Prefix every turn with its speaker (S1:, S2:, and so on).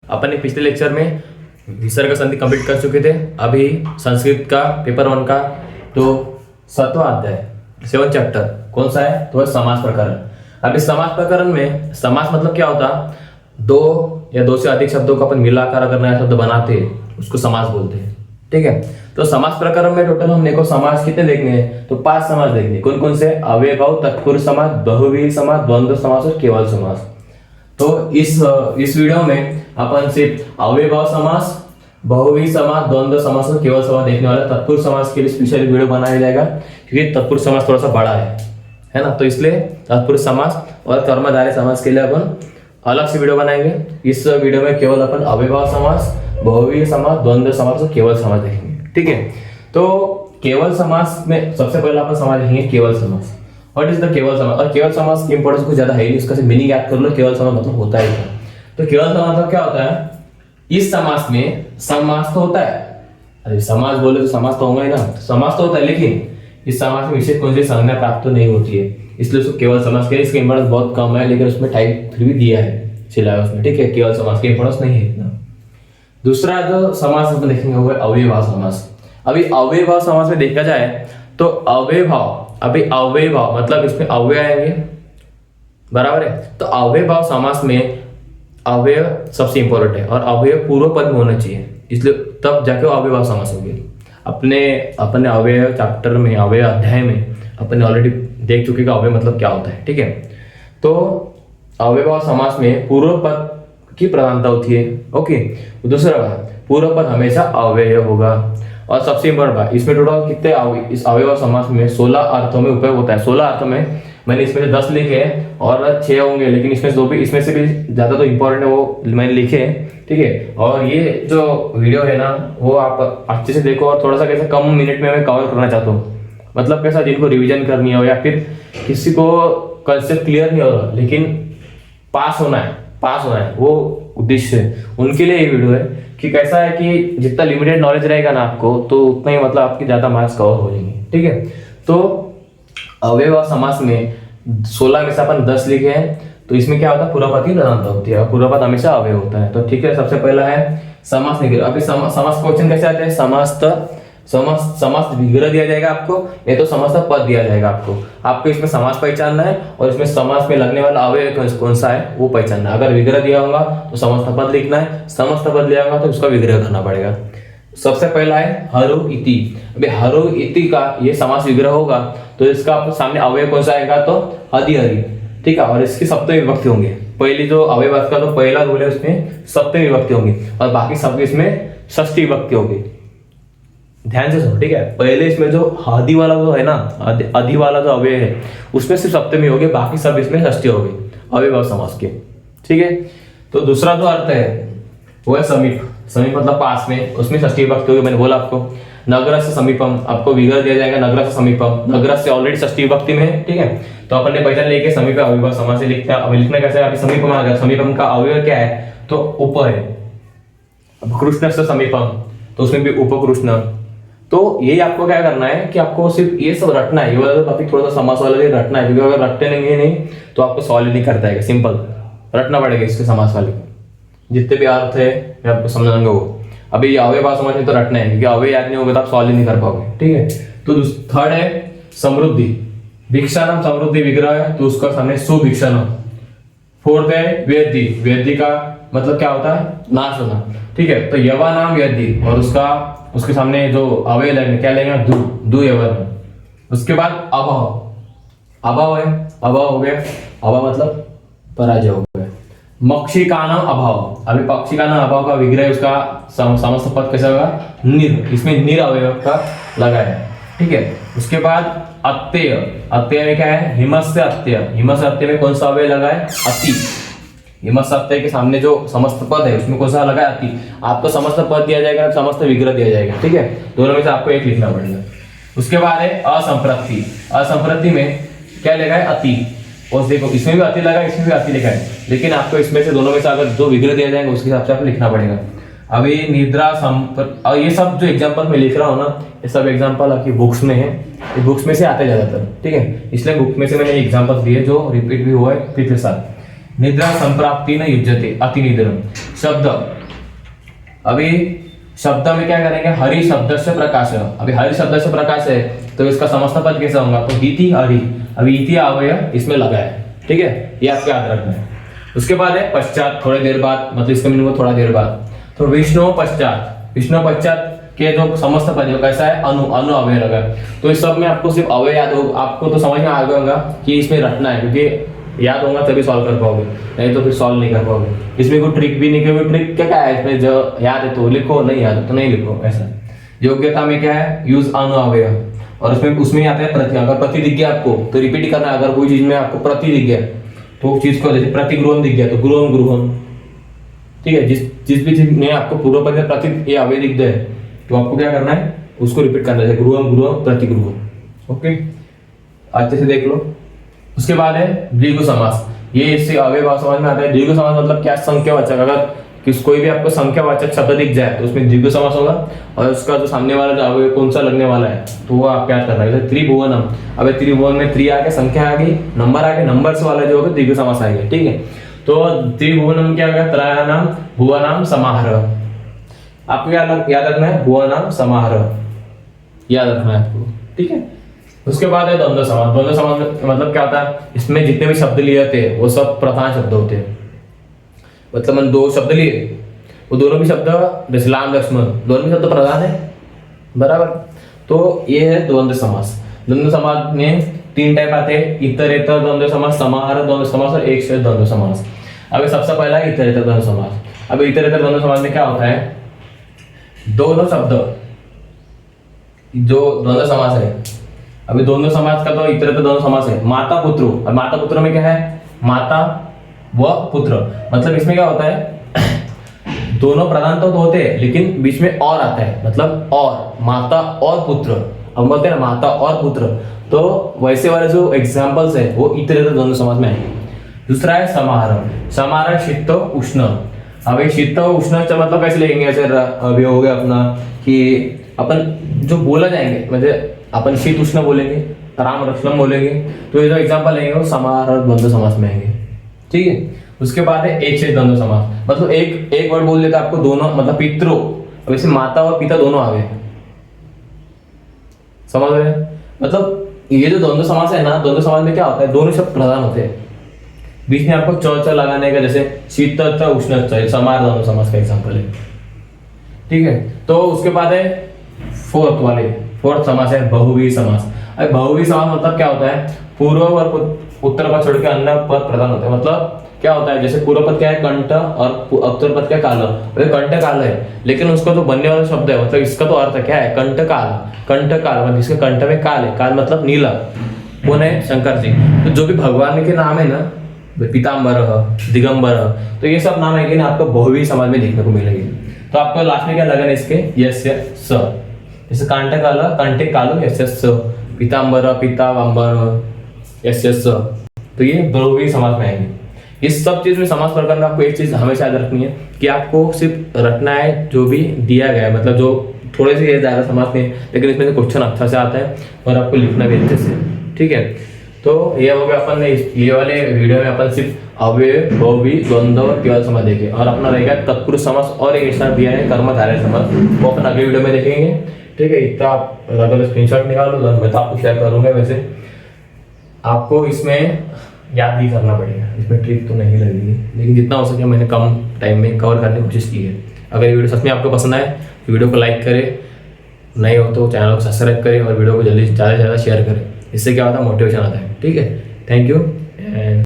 S1: अपन ने पिछले लेक्चर में विसर्ग संधि कंप्लीट कर चुके थे। अभी संस्कृत का पेपर 1 का तो 7वां अध्याय 7 चैप्टर कौन सा है तो है समास प्रकरण। अब इस समास प्रकरण में समास मतलब क्या होता, दो या दो से अधिक शब्दों को अपन मिलाकर अगर नया शब्द बनाते हैं उसको समास बोलते हैं। ठीक है, तो समास प्रकरण में टोटल हमने को समास कितने देखने हैं तो 5 समास देखने। कौन कौन से? अव्ययभाव, तत्पुरुष समास, बहुव्रीहि समास, द्वंद्व समास और केवल समास। तो इस वीडियो में अपन सिर्फ अव्ययभाव समास, बहुव्रीहि समास, द्वंद्व समास और केवल समास देखने वाला। तत्पुरुष समास के लिए स्पेशल वीडियो बनाया जाएगा क्योंकि तत्पुरुष समास थोड़ा सा बड़ा है ना, तो इसलिए तत्पुरुष समास और कर्मधारय समास के लिए अपन अलग से वीडियो बनाएंगे। इस वीडियो में केवल अपन अव्ययभाव समास, बहुव्रीहि समास, द्वंद्व समास और केवल समास देखेंगे। ठीक है, तो केवल समास में सबसे पहले अपन समास देखेंगे केवल समास। व्हाट इज द केवल समास? और केवल समास की इंपॉर्टेंस कुछ ज्यादा है नहीं, उसका मीनिंग याद कर लो। केवल समास मतलब होता है क्या? तो केवल समास मतलब क्या होता है, इस समास में समास तो होता है। अरे समास बोले तो समास तो होगा ही ना, समास तो होता है, लेकिन इस समास में विशेष कौन सी संज्ञा प्राप्त तो नहीं होती है, इसलिए उसको केवल समास के इसका इंपॉर्टेंस बहुत कम है, लेकिन उसमें टाइप फिर भी दिया है सिलेबस में। ठीक है, केवल समास की इंपॉर्टेंस नहीं है इतना। दूसरा जो समास अपन देखेंगे वो है अव्ययभाव समास। अभी अव्ययभाव समास में देखा जाए तो अव्ययभाव, अभी अव्ययभाव मतलब इसमें अव्यय आएंगे, बराबर है। तो अव्ययभाव समास में अव्यय सबसे इंपॉर्टेंट है और अव्यय पूर्व पद में होना चाहिए, इसलिए तब जाके अव्ययभाव समास होगी। अपने अव्यय चैप्टर में, अव्यय अध्याय में अपन ऑलरेडी देख चुके कि अव्यय मतलब क्या होता है। ठीक है, तो अव्ययभाव समास में पूर्व पद की प्रधानता होती है। ओके, दूसरा बात, पूर्व पद हमेशा अव्यय होगा। और सबसे इंपॉर्टेंट बात, इसमें टोटल कितने इस अव्ययभाव समास में 16 अर्थों में उपयोग होता है। 16 अर्थों में मैंने इसमें से 10 लिखे हैं और 6 होंगे, लेकिन इसमें से भी ज्यादा तो इंपॉर्टेंट है वो मैंने लिखे हैं। ठीक है, और ये जो वीडियो है ना वो आप अच्छे से देखो और थोड़ा सा कैसे कम मिनट में मैं कवर करना चाहता हूँ। मतलब कैसा, जिनको रिविजन करनी हो या फिर किसी को कंसेप्ट क्लियर नहीं हो रहा लेकिन पास होना है वो उद्देश्य है, उनके लिए ये वीडियो है कि कैसा है कि जितना लिमिटेड नॉलेज रहेगा ना आपको तो उतना ही मतलब आपके ज्यादा मार्क्स कवर हो जाएंगे। ठीक है, तो अव्ययभाव समास में 16 में से अपन 10 लिखे हैं, तो इसमें क्या होता है, पूर्व पद की प्रधानता होती है और पूर्व पद हमेशा अव्यय होता है। तो ठीक है, सबसे पहला है समास विग्रह। अभी समास क्वेश्चन कैसे आते हैं, समास विग्रह दिया जाएगा आपको, या तो समास पद दिया जाएगा आपको इसमें समास पहचानना है और इसमें समास में लगने वाला अव्यय कौन सा है वो पहचानना है। अगर विग्रह दिया होगा तो समस्त पद लिखना है, समस्त पद लिया होगा तो उसका विग्रह करना पड़ेगा। सबसे पहला है हरु इति। अभी हरु इति का ये समास विग्रह होगा तो इसका आपको सामने अव्यय कौन सा आएगा तो हदि हरि। ठीक है, और इसकी सप्तमी विभक्ति होंगे। पहली जो अव्यय का तो पहला रूल है उसमें सप्तमी विभक्ति होंगी और बाकी सब इसमें षष्ठी विभक्ति होगी। ध्यान से सुनो। ठीक है, पहले इसमें जो आदि वाला जो है ना, आदि वाला जो अव्यय है उसमें सिर्फ सप्तमी होगी, बाकी सब इसमें षष्ठी होगी अव्ययभाव समास के। ठीक है, तो दूसरा जो अर्थ है वो है समीप। समीप मतलब पास में, उसमें षष्ठी विभक्ति होगी। मैंने बोला आपको नगर से समीपम, आपको विग्रह दिया जाएगा नगर से समीपम, नगर से ऑलरेडी षष्ठी विभक्ति में है। ठीक है, तो अपन ने पहचान लेके समीप अव्ययभाव समास से लिखता है। अब लिखना कैसे है, समीपम आ गया, समीपम का अव्यय क्या है तो उप है। अब कृष्ण से समीपम तो उसमें भी उपकृष्ण। तो ये आपको क्या करना है कि आपको सिर्फ ये सब रटना है, ये वाला टॉपिक थोड़ा सा समास वाला भी रटना है, क्योंकि अगर रटते नहीं तो आपको सॉल्व नहीं करता है। सिंपल रटना पड़ेगा इसके समास वाले जितने भी अर्थ है आपको समझाएंगे वो। अभी अव्ययभाव समास में तो रटना है, क्योंकि अव्यय याद नहीं होगा तो आप सॉल्व नहीं कर पाओगे। ठीक है, तो थर्ड है समृद्धि। भिक्षानम समृद्धि विग्रह है तो उसका सामने सुभिक्षानम। फोर्थ है वेदी। वेदी का मतलब क्या होता है, नाश होना। ठीक है, तो यवानाम वेदी और उसके सामने जो अव्यय लेंगे क्या लेंगे, दु यवन। उसके बाद अभाव है, अभाव हो गया, अभाव मतलब पराजय हो गया। मक्षिकानम अभाव। अभी पक्षिकानम अभाव का विग्रह उसका समस्त पद कैसा होगा, निर। इसमें निर अवयव का लगा है। ठीक है, उसके बाद अत्यय। अत्यय में क्या है, हिमस्य अत्यय। हिमस्य अत्यय में कौन सा अवयव लगा है, अति। हिमस्य अत्यय के सामने जो समस्त पद है उसमें कौन सा लगा है, अति। आपको समस्त पद दिया जाएगा, समस्त विग्रह दिया जाएगा। ठीक है, दोनों में से आपको एक लिखना पड़ेगा। उसके बाद है असंप्रति। असंप्रति में क्या लगा है, अति। और देखो इसमें भी अति लगा है, इसमें भी अति लिखा है, लेकिन आपको इसमें से दोनों में से अगर जो विग्रह दिया जाएगा उसके हिसाब से आपको लिखना पड़ेगा। अभी निद्रा और ये सब जो एग्जांपल मैं लिख रहा हूँ ना, ये सब एग्जांपल आपकी बुक्स में है, ये बुक्स में से आते ज्यादातर। ठीक है, इसलिए बुक में से मैंने एग्जांपल दिए जो रिपीट भी हुआ है पिछले साल। निद्रा संप्राप्ति न युज्यते अतिनिद्रम। शब्द, अभी शब्द में क्या करेंगे, हरि शब्द से प्रकाश। अभी हरि शब्द से प्रकाश है तो इसका समस्त पद कैसा होगा, तो इति हरि। अभी इति अवयव इसमें लगा है, ठीक है, ये आपके याद रखना है। उसके बाद है पश्चात, थोड़ी देर बाद, मतलब इसका मीनिंग थोड़ा देर बाद। तो विष्णु पश्चात, विष्णु पश्चात के जो समस्त पद कैसा है, अनु, अनु अवयव लगा। तो इस सब में आपको सिर्फ अवयव याद होगा, आपको तो समझ में आ गया होगा कि इसमें रटना है, क्योंकि याद होगा तभी सॉल्व कर पाओगे, नहीं तो फिर सॉल्व नहीं कर पाओगे। इसमें कोई ट्रिक भी नहीं, क्योंकि ट्रिक क्या है इसमें, जो याद है तो लिखो, नहीं याद है तो नहीं लिखो, ऐसा। योग्यता में क्या है, यूज अनु अवयव, और उसमें आता है प्रति। अगर प्रति दिख गया आपको तो रिपीट करना है। अगर कोई चीज में आपको प्रति दिख गया तो चीज को, जैसे प्रतिगृहम दिख गया तो गृहम गृहम, ठीक है। जिस भी चीज में आपको पूर्व पद में प्रति ये अवयव दिख जाए तो आपको क्या करना है, उसको रिपीट करना है, गृहम गृहम प्रतिगृहम। ओके, अच्छे से देख लो। उसके बाद है द्विगु समास। ये इससे अवयव समझ में आता है। द्विगु समास मतलब क्या, संख्यावाचक। अगर कोई भी आपको संख्यावाचक शब्द दिख जाए तो उसमें द्विगु समास होगा, और उसका जो सामने वाला जो अवयव कौन सा लगने वाला है तो वो आप याद करना है। जैसे त्रिभुवनम, अब त्रिभुवन में त्रि आ गया, संख्या आ गई, नंबर आ गए, नंबर से वाला जो होगा द्विगु समास आएगा, ठीक है। तो त्रिभुवनम क्या होगा, त्रयाणाम भुवनाम समाहार। आपको क्या याद रखना है, भुवनाम समाहार याद रखना है आपको, ठीक है। उसके बाद है द्वंद्व समास। द्वंद्व समास मतलब क्या होता है, इसमें जितने भी शब्द लिए थे वो सब प्रधान शब्द होते हैं। मतलब मैंने दो शब्द लिए, वो दोनों भी शब्द, जैसे राम लक्ष्मण, दोनों भी शब्द प्रधान है, बराबर। तो ये है द्वंद्व समास। द्वंद्व समास में तीन टाइप आते हैं, इतरेतर द्वंद्व समास, समाहार द्वंद्व समास और एक शेष द्वंद्व समास। अब सबसे पहला है इतरेतर द्वंद्व समास। अब इतरेतर द्वंद्व समास में क्या होता है, दोनों शब्द, जो द्वंद्व समास है, अभी द्वंद्व समास का तो इतरेतर द्वंद्व समास है, माता पुत्र। और माता पुत्र में क्या है, माता व पुत्र। मतलब इसमें क्या होता है, दोनों प्रधान तो होते हैं लेकिन बीच में और आता है, मतलब और, माता और पुत्र। अब बोलते हैं ना माता और पुत्र, तो वैसे वाले जो एग्जाम्पल्स है वो इतरेतर द्वंद्व समास में आएंगे। दूसरा है समाहार। समाहार शीत उष्ण। अब शीत उष्ण मतलब कैसे लेंगे, ऐसे अभी हो गया अपना कि अपन जो बोला जाएंगे, मतलब अपन शीत उष्ण बोलेंगे, राम लक्ष्मण बोलेंगे, तो ये जो एग्जाम्पल लेंगे वो समाहार और द्वंद्व समास में आएंगे, ठीक है। उसके बाद है एक शेष द्वंद्व समास। मतलब एक वर्ड बोल देता आपको दोनों, मतलब पितरों, अब इसे माता और पिता दोनों आ गए, समझ रहे हैं। मतलब ये जो द्वंद्व समास है ना, द्वंद्व समास में क्या होता है, दोनों शब्द प्रधान होते हैं, बीच में आपको च लगाने का, जैसे शीत उष्ण, समाहार द्वंद्व समास का एग्जाम्पल है, ठीक है। तो उसके बाद है फोर्थ समास है बहुव्रीहि समास। अब बहुव्रीहि समास मतलब क्या होता है, पूर्व और उत्तर पद छोड़ के अन्य पद प्रधान होते हैं। मतलब क्या होता है, जैसे पूर्व पद क्या है, कंठ, और उत्तर पद क्या, काल। कंठ काल है, लेकिन उसका जो बनने वाला शब्द है, मतलब इसका तो अर्थ क्या है, कंठ काल। कंठ काल मतलब इसके कंठ में काल है, काल मतलब नीला। कौन है, शंकर जी। तो जो भी भगवान के नाम है ना, पीताम्बर, दिगंबर, तो ये सब नाम है कि आपको बहुव्रीहि समास में देखने को मिलेगी। तो आपको लास्ट में क्या लगना है इसके, यस्य स। जैसे कांठ काल, कंठे कालो, यस्य स, पीताम्बर पीताम्बर, यस्य स। तो ये बहुव्रीहि समास में आएंगे। इस सब चीज में समास प्रकार में आपको एक चीज हमेशा याद रखनी है कि आपको सिर्फ रटना है जो भी दिया गया है, मतलब जो थोड़े से ज्यादा समास नहीं, लेकिन इसमें से क्वेश्चन अच्छा से आता है और आपको लिखना भी अच्छे से, ठीक है। तो ये हो गया अपन ने ये वाले वीडियो में अपन सिर्फ अव्यय, बहुव्रीहि, द्वंद्व और केवल समास देखे, और अपना रहेगा तत्पुरुष समास और एक एक्स्ट्रा दिया है कर्मधारय समास, वो अपन अगले वीडियो में देखेंगे, ठीक है। इतना आप अगर स्क्रीनशॉट निकालो तो मैं तो आपको शेयर करूंगा। वैसे आपको इसमें याद भी करना पड़ेगा, इसमें ट्रिक तो नहीं लगेगी, लेकिन जितना हो सके मैंने कम टाइम में कवर करने की कोशिश की है। अगर ये वीडियो सच में आपको पसंद आए तो वीडियो को लाइक करें, नहीं हो तो चैनल को सब्सक्राइब करें और वीडियो को जल्दी ज़्यादा से ज़्यादा शेयर करें। इससे क्या होता है, मोटिवेशन आता है, ठीक है। Thank you and